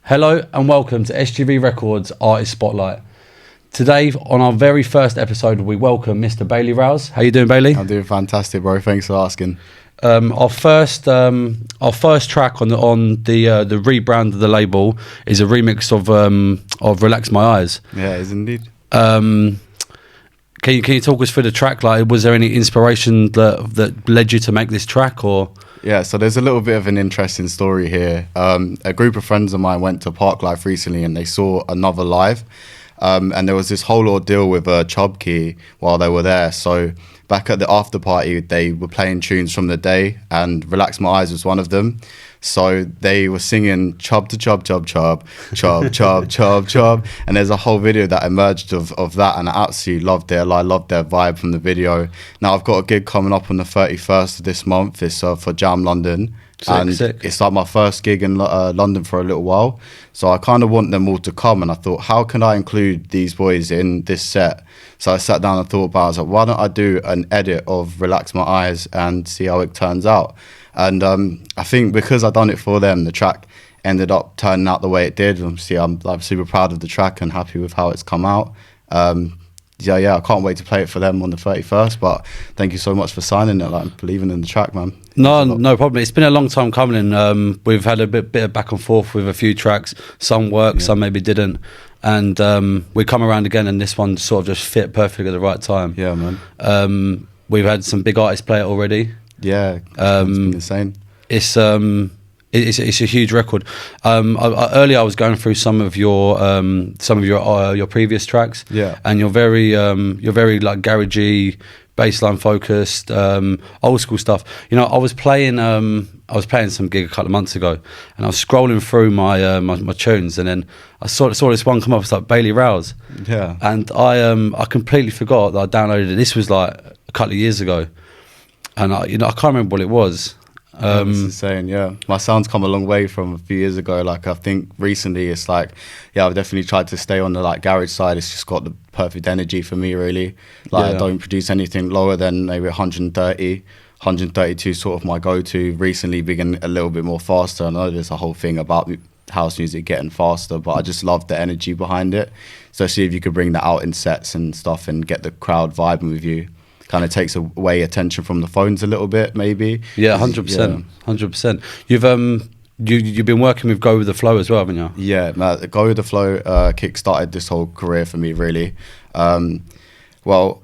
Hello and welcome to SGV Records Artist Spotlight. Today, on our very first episode, we welcome Mr. Bailey Rowles. How you doing, Bailey? I'm doing fantastic, bro. Thanks for asking. Our first track on the rebrand of the label is a remix of "Relax My Eyes." Yeah, it is indeed. Can you talk us through the track? Like, was there any inspiration that led you to make this track, or? Yeah, so there's a little bit of an interesting story here. A group of friends of mine went to Park Life recently and they saw Another live. And there was this whole ordeal with a Chubb key while they were there. So back at the after party, they were playing tunes from the day and Relax My Eyes was one of them. So they were singing Chubb to Chubb, Chubb, Chubb, Chubb, Chubb, Chubb, Chubb. And there's a whole video that emerged of that, and I absolutely loved it. I loved their vibe from the video. Now I've got a gig coming up on the 31st of this month. It's for Jam London. Sick. It's like my first gig in London for a little while. So I kind of want them all to come, and I thought, how can I include these boys in this set? So I sat down and thought about it. I was like, why don't I do an edit of Relax My Eyes and see how it turns out? And I think because I've done it for them, the track ended up turning out the way it did. Obviously, I'm super proud of the track and happy with how it's come out. Yeah, I can't wait to play it for them on the 31st. But thank you so much for signing it, like believing in the track, man. No problem. It's been a long time coming. We've had a bit of back and forth with a few tracks. Some worked, some maybe didn't. And we come around again, and this one sort of just fit perfectly at the right time. Yeah, man. We've had some big artists play it already. Yeah, it's been insane. It's a huge record. Earlier I was going through some of your previous tracks. Yeah, and you're very like garagey, bassline focused, old school stuff. You know, I was playing some gig a couple of months ago, and I was scrolling through my tunes, and then I saw this one come up. It's like Bailey Rowles. Yeah, and I completely forgot that I downloaded it. This was like a couple of years ago. And I can't remember what it was. That's insane. Yeah, my sound's come a long way from a few years ago. Like I think recently, it's like, I've definitely tried to stay on the like garage side. It's just got the perfect energy for me, really. Like I don't produce anything lower than maybe 130, 132, sort of my go-to. Recently, being a little bit more faster. I know there's a whole thing about house music getting faster, but I just love the energy behind it. Especially if you could bring that out in sets and stuff and get the crowd vibing with you. Kind of takes away attention from the phones a little bit, maybe. Yeah, 100%. 100%. You've been working with Go With The Flow as well, haven't you? Yeah, Go With The Flow kick-started this whole career for me, really. Well,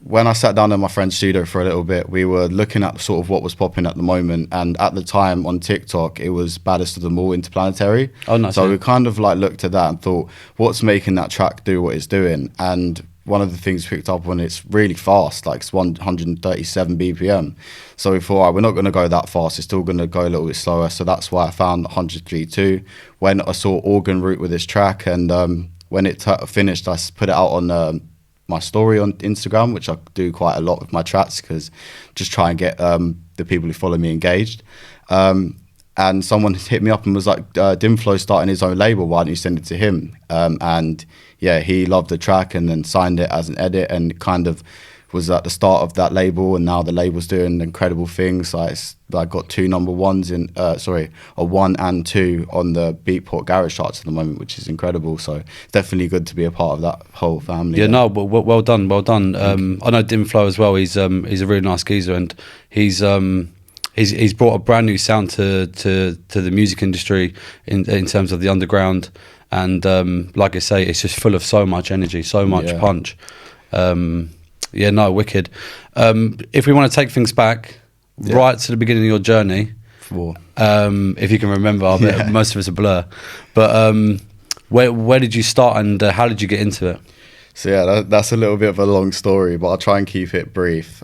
when I sat down in my friend's studio for a little bit, we were looking at sort of what was popping at the moment. And at the time on TikTok, it was Baddest of Them All, Interplanetary. Oh, nice. So we kind of like looked at that and thought, what's making that track do what it's doing? And one of the things we picked up on, it's really fast, like it's 137 BPM. So we thought, we're not going to go that fast. It's still going to go a little bit slower. So that's why I found 103.2. When I saw Organ Root with this track, and when it finished, I put it out on my story on Instagram, which I do quite a lot with my tracks, because just try and get the people who follow me engaged. And someone hit me up and was like, Dimflow's starting his own label, why don't you send it to him? And yeah, he loved the track and then signed it as an edit, and kind of was at the start of that label, and now the label's doing incredible things. Like I got 2 number ones a 1 and 2 on the Beatport Garage charts at the moment, which is incredible. So it's definitely good to be a part of that whole family. Yeah, no, well done. I know Dimflow as well. He's a really nice geezer, and he's brought a brand new sound to the music industry in terms of the underground. And like I say, it's just full of so much energy, so much punch. Wicked. If we want to take things back right to the beginning of your journey, if you can remember, I bet most of it's a blur. But where did you start, and how did you get into it? So yeah, that's a little bit of a long story, but I'll try and keep it brief.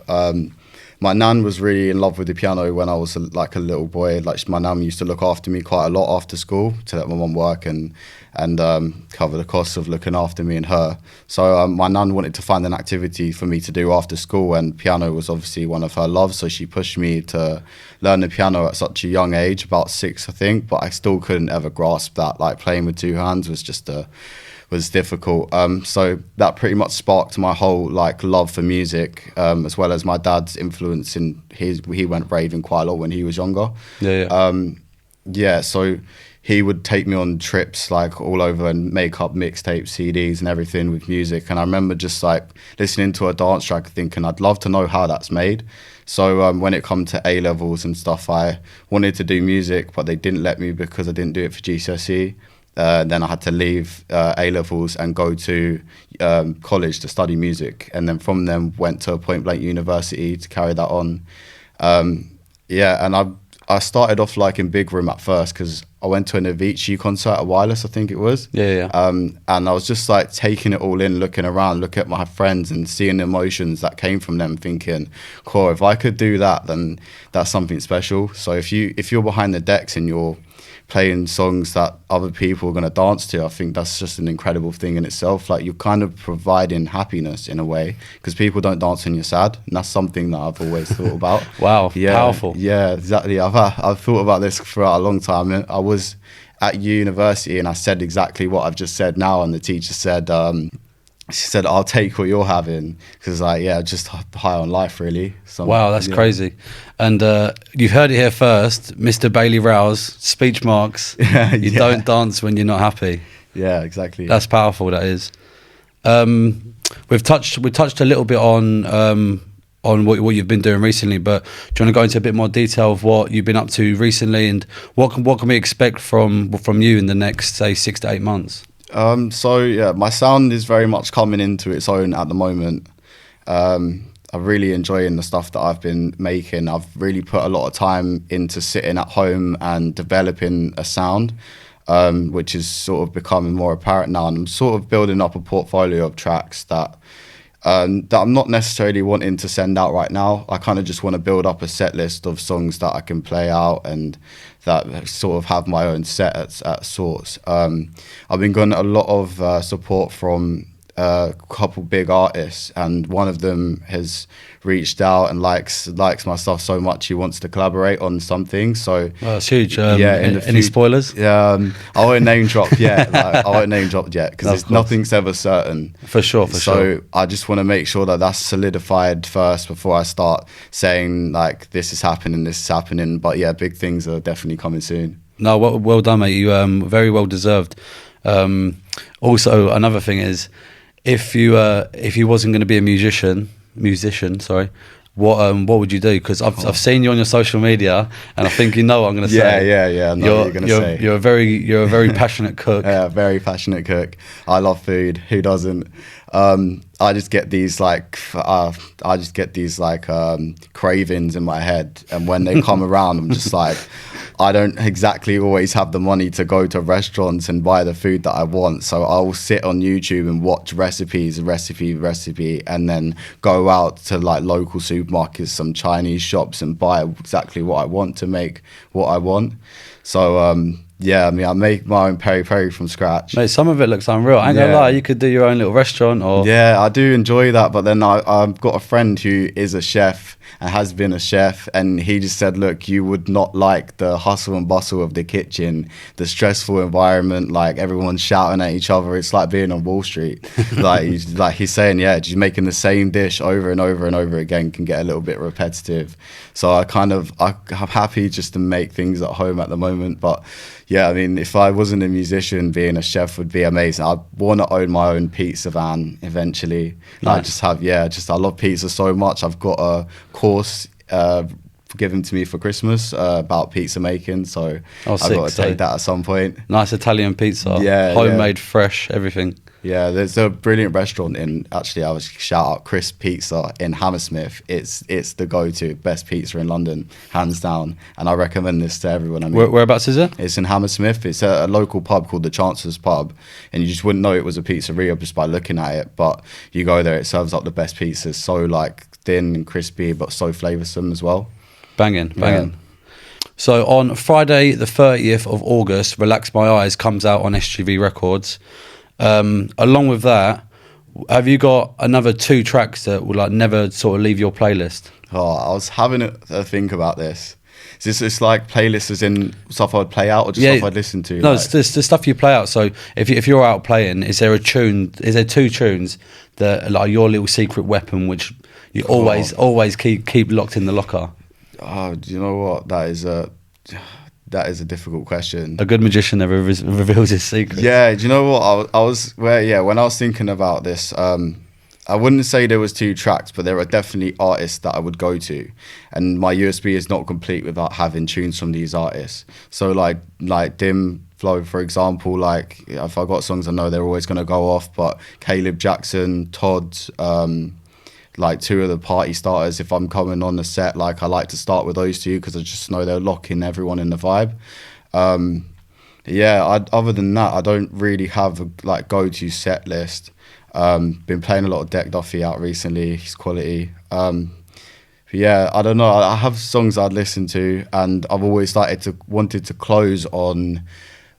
My nan was really in love with the piano when I was like a little boy. Like my nan used to look after me quite a lot after school to let my mum work and cover the costs of looking after me and her. So my nan wanted to find an activity for me to do after school, and piano was obviously one of her loves. So she pushed me to learn the piano at such a young age, about 6, I think. But I still couldn't ever grasp that. Like playing with 2 hands was just was difficult. So that pretty much sparked my whole like love for music, as well as my dad's influence in he went raving quite a lot when he was younger. So he would take me on trips like all over and make up mixtapes, CDs and everything with music. And I remember just like listening to a dance track thinking I'd love to know how that's made. So when it come to A levels and stuff, I wanted to do music, but they didn't let me because I didn't do it for GCSE. Then I had to leave A levels and go to college to study music, and then from them went to Point Blank University to carry that on. And I started off like in Big Room at first because I went to an Avicii concert at Wireless, I think it was. Yeah. And I was just like taking it all in, looking around, looking at my friends and seeing the emotions that came from them, thinking, cool, if I could do that, then that's something special. So if you're behind the decks and you're playing songs that other people are going to dance to, I think that's just an incredible thing in itself. Like, you're kind of providing happiness in a way, because people don't dance when you're sad, and that's something that I've always thought about. Wow, powerful. Yeah, exactly. I've thought about this for a long time. I was at university and I said exactly what I've just said now, and the teacher said, she said, I'll take what you're having, because just high on life, really. Wow, that's crazy. And you've heard it here first, Mr. Bailey Rowles, speech marks. You don't dance when you're not happy. Yeah, exactly. That's powerful, that is. We touched a little bit on what you've been doing recently, but do you want to go into a bit more detail of what you've been up to recently, and what can we expect from you in the next, say, 6 to 8 months? My sound is very much coming into its own at the moment. I'm really enjoying the stuff that I've been making. I've really put a lot of time into sitting at home and developing a sound, which is sort of becoming more apparent now. And I'm sort of building up a portfolio of tracks that I'm not necessarily wanting to send out right now. I kind of just want to build up a set list of songs that I can play out and that sort of have my own set at sorts. I've been getting a lot of support from a couple big artists, and one of them has reached out and likes my stuff so much he wants to collaborate on something. So that's huge. Any spoilers? I won't name drop yet. I won't name drop yet because nothing's ever certain. For sure. So I just want to make sure that that's solidified first before I start saying like this is happening. But yeah, big things are definitely coming soon. No, well done, mate. You very well deserved. Also, another thing is, if you wasn't going to be a musician, what would you do? Because I've seen you on your social media, and I think you know what I'm going to say. Yeah. I know what you're going to say. You're a very passionate cook. Yeah, very passionate cook. I love food. Who doesn't? I just get these cravings in my head, and when they come around, I'm just like, I don't exactly always have the money to go to restaurants and buy the food that I want. So I'll sit on YouTube and watch recipe, and then go out to like local supermarkets, some Chinese shops, and buy exactly what I want to make what I want. So I make my own peri-peri from scratch. Mate, some of it looks unreal. I ain't gonna lie, you could do your own little restaurant. Yeah, I do enjoy that, but then I've got a friend who is a chef and has been a chef, and he just said, look, you would not like the hustle and bustle of the kitchen, the stressful environment, like everyone's shouting at each other. It's like being on Wall Street. He's saying, just making the same dish over and over and over again can get a little bit repetitive. So I'm happy just to make things at home at the moment. But yeah, I mean, if I wasn't a musician, being a chef would be amazing. I want to own my own pizza van eventually. Nice. I love pizza so much. I've got a course given to me for Christmas about pizza making, so I've got to take that at some point. Nice Italian pizza, homemade, fresh, everything. Yeah, there's a brilliant restaurant I was shout out Chris Pizza in Hammersmith. It's the go-to best pizza in London, hands down, and I recommend this to everyone. I mean, whereabouts is it? It's in Hammersmith. It's a local pub called the Chancellor's Pub, and you just wouldn't know it was a pizzeria just by looking at it. But you go there, it serves up the best pizzas, so like thin and crispy, but so flavoursome as well. Banging. So on Friday the 30th of August, Relax My Eyes comes out on SGV Records. Along with that, have you got another 2 tracks that will like never sort of leave your playlist? I was having a think about this. Is this like playlists as in stuff I'd play out, or just stuff I'd listen to? No, it's the stuff you play out. So if you're out playing, is there 2 tunes that are like your little secret weapon, which you always keep locked in the locker? Oh, do you know what? That is That is a difficult question. A good magician never reveals his secrets. Yeah, do you know what? When I was thinking about this, I wouldn't say there was 2 tracks, but there are definitely artists that I would go to, and my USB is not complete without having tunes from these artists. So like Dim Flow, for example, like if I got songs I know they're always going to go off, but Caleb Jackson, Todd, like 2 of the party starters, if I'm coming on the set, like I like to start with those 2 because I just know they'll lock in everyone in the vibe. Other than that, I don't really have a like go-to set list. Been playing a lot of Deck Duffy out recently. He's quality. I don't know. I have songs I'd listen to, and I've always wanted to close on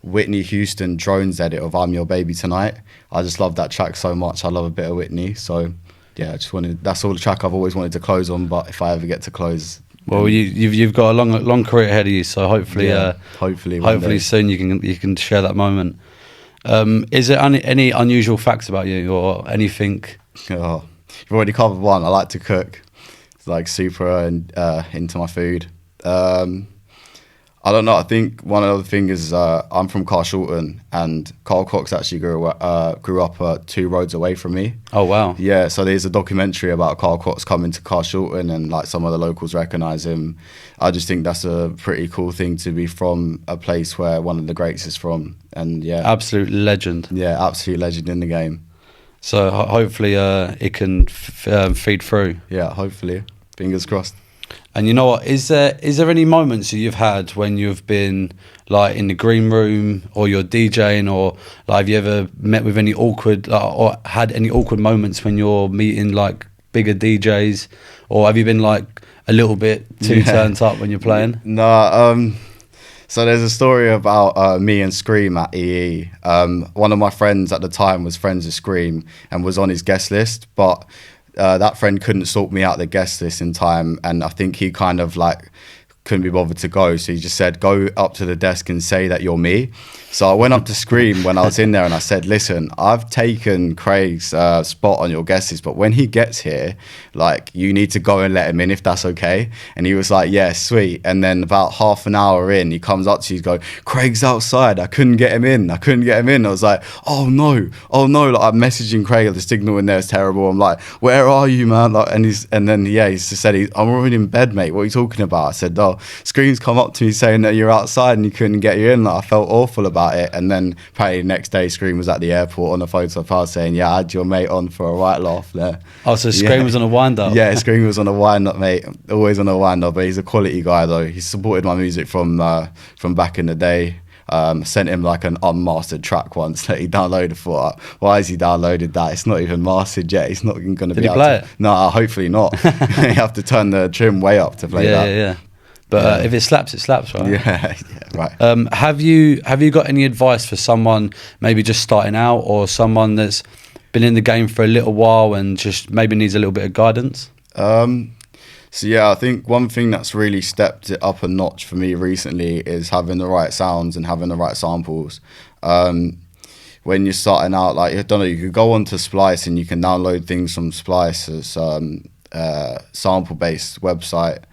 Whitney Houston Drones edit of "I'm Your Baby Tonight." I just love that track so much. I love a bit of Whitney, so yeah, that's all the track I've always wanted to close on. But if I ever get to close, well, you've got a long career ahead of you, so hopefully soon you can share that moment. Is there any unusual facts about you or anything? Oh, you've already covered one. I like to cook. It's like super into my food. I don't know. I think one other thing is I'm from Carshalton, and Carl Cox actually grew up 2 roads away from me. Oh wow! Yeah, so there's a documentary about Carl Cox coming to Carshalton, and like some of the locals recognise him. I just think that's a pretty cool thing to be from a place where one of the greats is from, and yeah, absolute legend. Yeah, absolute legend in the game. So hopefully it can feed through. Yeah, hopefully. Fingers crossed. And you know what? Is there any moments that you've had when you've been like in the green room or you're DJing, or like have you ever met with any awkward or had any awkward moments when you're meeting like bigger DJs, or have you been like a little bit too turned up when you're playing? No. So there's a story about me and Scream at EE. One of my friends at the time was friends with Scream and was on his guest list, but that friend couldn't sort me out the guest list in time, and I think he kind of like couldn't be bothered to go, so he just said, go up to the desk and say that you're me. So I went up to Scream when I was in there and I said, listen, I've taken Craig's spot on your guest list, but when he gets here, like, you need to go and let him in if that's okay. And he was like, yeah, sweet. And then about half an hour in, he comes up to you, he's going, Craig's outside, I couldn't get him in. I was like, oh no. Like, I'm messaging Craig, the signal in there is terrible. I'm like, where are you, man? Like, and then he's just said, I'm already in bed, mate. What are you talking about? I said, oh, Scream's come up to me saying that you're outside and you couldn't get you in. Like, I felt awful about it. And then apparently the next day, Scream was at the airport on a photo of us saying, yeah, I had your mate on for a right laugh there. Oh, so Scream was on a wind-up? Yeah, Scream was on a wind-up, mate. Always on a wind-up, but he's a quality guy, though. He supported my music from back in the day. Sent him like an unmastered track once that he downloaded for. Why has he downloaded that? It's not even mastered yet. It's not even going to be able play it? No, hopefully not. You have to turn the trim way up to play that. Yeah. But if it slaps, right? Yeah, right. Have you got any advice for someone maybe just starting out, or someone that's been in the game for a little while and just maybe needs a little bit of guidance? So yeah, I think one thing that's really stepped it up a notch for me recently is having the right sounds and having the right samples. When you're starting out, like, I don't know, you could go onto Splice and you can download things from Splice's sample-based website.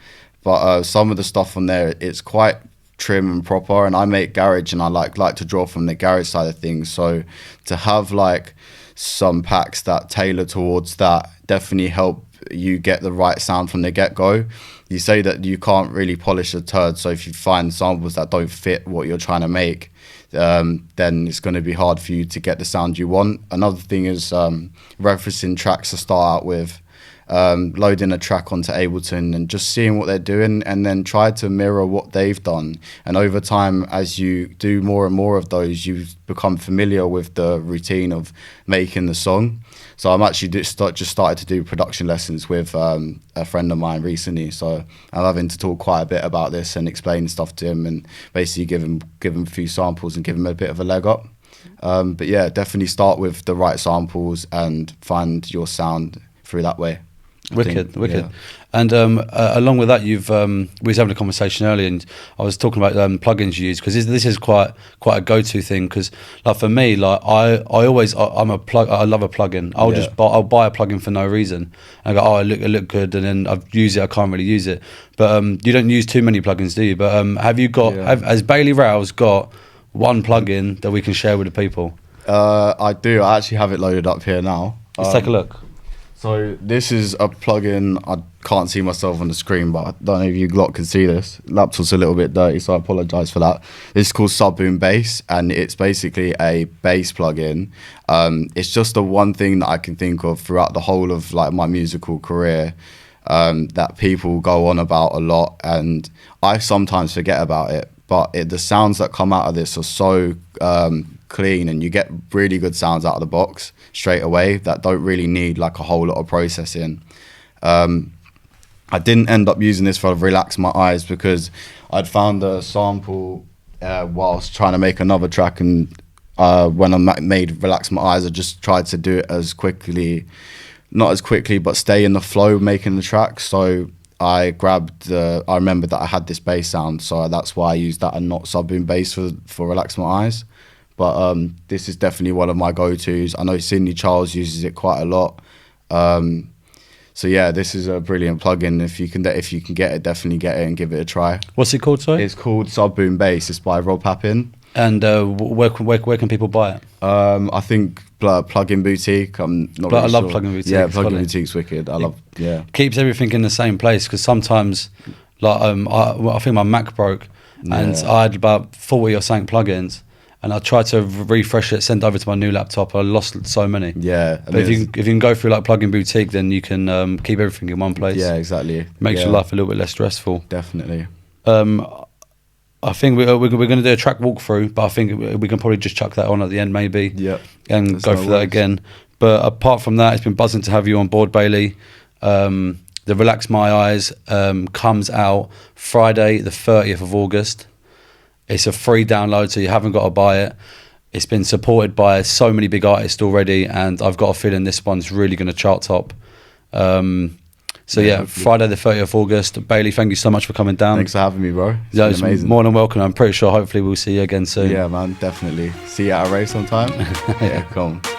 But some of the stuff on there, it's quite trim and proper, and I make garage and I like to draw from the garage side of things. So to have like some packs that tailor towards that definitely help you get the right sound from the get-go. You say that you can't really polish a turd, so if you find samples that don't fit what you're trying to make, then it's going to be hard for you to get the sound you want. Another thing is referencing tracks to start out with. Loading a track onto Ableton and just seeing what they're doing, and then try to mirror what they've done. And over time, as you do more and more of those, you become familiar with the routine of making the song. So I'm actually just started to do production lessons with a friend of mine recently. So I'm having to talk quite a bit about this and explain stuff to him, and basically give him a few samples and give him a bit of a leg up. But yeah, definitely start with the right samples and find your sound through that way. Wicked. Yeah. And along with that, you've we was having a conversation earlier, and I was talking about plugins you use, because this is quite a go-to thing. Because like for me, like I love a plugin. I'll buy a plugin for no reason. And I go, oh, it look good, and then I've used it. I can't really use it. But you don't use too many plugins, do you? But have you got? Has Bailey Rowles got one plugin that we can share with the people? I do. I actually have it loaded up here now. Let's take a look. So this is a plugin. I can't see myself on the screen, but I don't know if you lot can see this. Laptop's a little bit dirty, so I apologise for that. This is called Subboom Bass, and it's basically a bass plugin. It's just the one thing that I can think of throughout the whole of like my musical career that people go on about a lot, and I sometimes forget about it. But the sounds that come out of this are so clean, and you get really good sounds out of the box straight away that don't really need like a whole lot of processing. I didn't end up using this for Relax My Eyes because I'd found a sample whilst trying to make another track, and when I made Relax My Eyes, I just tried to do it not as quickly, but stay in the flow making the track. So I remembered that I had this bass sound, so that's why I used that and not Subboom Bass for Relax My Eyes. But this is definitely one of my go-tos. I know Sydney Charles uses it quite a lot. So yeah, this is a brilliant plugin. If you can get it, definitely get it and give it a try. What's it called, sorry? It's called Subboom Bass. It's by Rob Pappin. And where can people buy it? I think Plugin Boutique. I'm not really I love sure. Plugin Boutique. Yeah, Plugin Boutique's wicked. Keeps everything in the same place, because sometimes, like I think my Mac broke, and I had about 40 or something plugins, and I tried to refresh it, send it over to my new laptop. I lost so many. Yeah, but if you can go through like Plugin Boutique, then you can keep everything in one place. Yeah, exactly. Makes your life a little bit less stressful. Definitely. I think we're going to do a track walkthrough, but I think we can probably just chuck that on at the end maybe. Yeah. And go through that again. But apart from that, it's been buzzing to have you on board, Bailey. The Relax My Eyes comes out Friday the 30th of August. It's a free download, so you haven't got to buy it. It's been supported by so many big artists already, and I've got a feeling this one's really going to chart top. So yeah, Friday the 30th of August. Bailey, thank you so much for coming down. Thanks for having me, bro. It's amazing. More than welcome. I'm pretty sure hopefully we'll see you again soon. Yeah, man, definitely. See you at a race sometime. Yeah, come on.